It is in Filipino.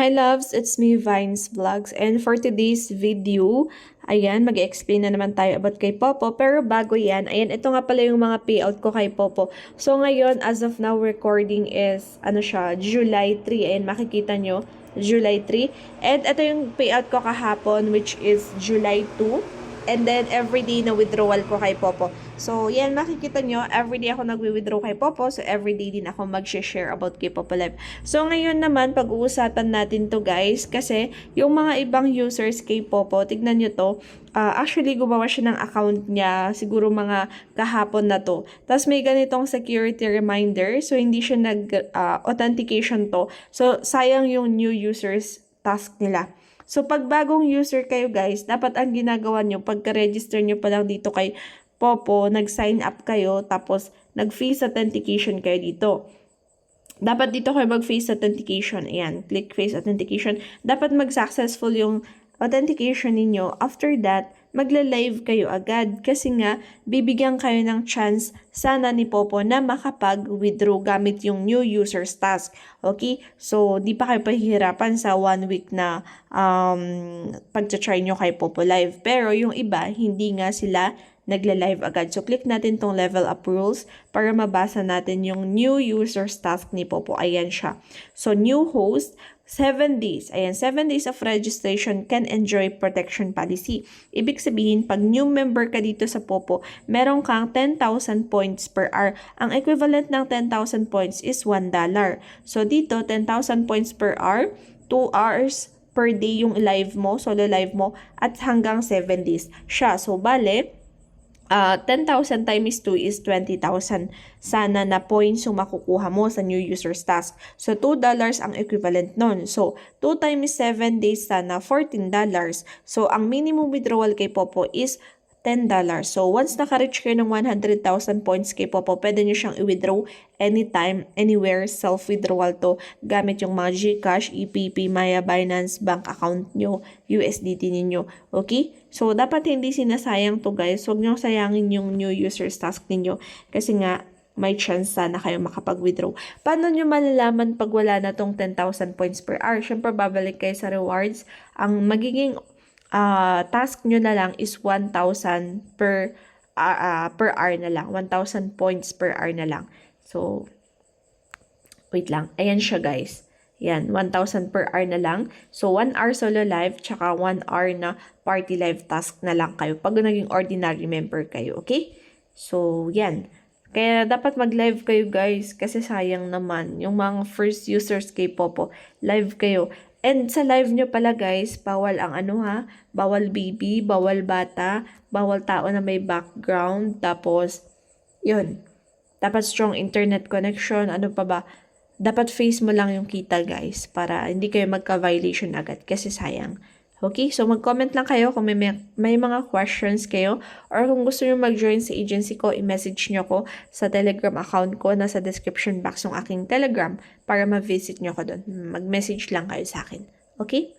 Hi loves, it's me Vines Vlogs, and for today's video, ayan, mag-explain na naman tayo about kay Popo. Pero bago yan, ayan, ito nga pala yung mga payout ko kay Popo. So ngayon, as of now, recording is, July 3. Ayan, makikita nyo, July 3. And ito yung payout ko kahapon, which is July 2. And then, everyday na withdrawal ko kay Popo. So, yan, makikita nyo, everyday ako nagwi-withdraw kay Popo. So, everyday din ako mag-share about kay Popo Live. So, ngayon naman, pag-uusapan natin to guys. Kasi, yung mga ibang users kay Popo, tignan nyo to. Actually, gumawa siya ng account niya, siguro mga kahapon na to. Tapos, may ganitong security reminder. So, hindi siya nag-authentication to. So, sayang yung new users task nila. So, pag bagong user kayo guys, dapat ang ginagawa nyo, pagka-register nyo pa lang dito kay Popo, nag-sign up kayo, tapos nag-face authentication kayo dito. Dapat dito kayo mag-face authentication. Ayan, click face authentication. Dapat mag-successful yung authentication ninyo. After that, magla-live kayo agad kasi nga bibigyan kayo ng chance sana ni Popo na makapag-withdraw gamit yung new users task. Okay? So, di pa kayo pahihirapan sa 1 week na pag-try nyo kay Popo Live. Pero yung iba, hindi nga sila nagla-live agad. So, click natin tong level up rules para mabasa natin yung new users task ni Popo. Ayan siya. So, new host, 7 days. Ayan, 7 days of registration can enjoy protection policy. Ibig sabihin, pag new member ka dito sa Popo, meron kang 10,000 points per hour. Ang equivalent ng 10,000 points is $1. So, dito, 10,000 points per hour, 2 hours per day yung live mo, solo live mo, at hanggang 7 days siya. So, bale, 10,000 times 2 is 20,000 sana na points yung makukuha mo sa new users task. So, $2 ang equivalent nun. So, 2 times 7 days sana, $14. So, ang minimum withdrawal kay Popo is $10. So, once naka-reach kayo ng 100,000 points kay Popo, pwede nyo siyang i-withdraw anytime, anywhere, self-withdrawal to gamit yung mga GCash, EPP, Maya, Binance, bank account nyo, USDT ninyo. Okay? So, dapat hindi sinasayang to guys. Huwag nyo sayangin yung new users task ninyo kasi nga, may chance sana kayo makapag-withdraw. Paano nyo malalaman pag wala na tong 10,000 points per hour? Siyempre, babalik kayo sa rewards. Ang magiging task nyo na lang is 1,000 per hour na lang. 1,000 points per hour na lang. So, wait lang. Ayan siya guys. Yan, 1,000 per hour na lang. So, 1 hour solo live, tsaka 1 hour na party live task na lang kayo pag naging ordinary member kayo, okay? So, yan. Kaya dapat mag-live kayo guys kasi sayang naman. Yung mga first users kay Popo, live kayo. And sa live nyo pala guys, bawal ang bawal baby, bawal bata, bawal tao na may background, tapos, yun. Dapat strong internet connection, ano pa ba? Dapat face mo lang yung kita guys, para hindi kayo magka-violation agad kasi sayang. Okay, so mag-comment lang kayo kung may mga questions kayo or kung gusto nyo mag-join sa agency ko, i-message nyo ko sa Telegram account ko, nasa description box ng aking Telegram para ma-visit nyo ko doon. Mag-message lang kayo sa akin. Okay?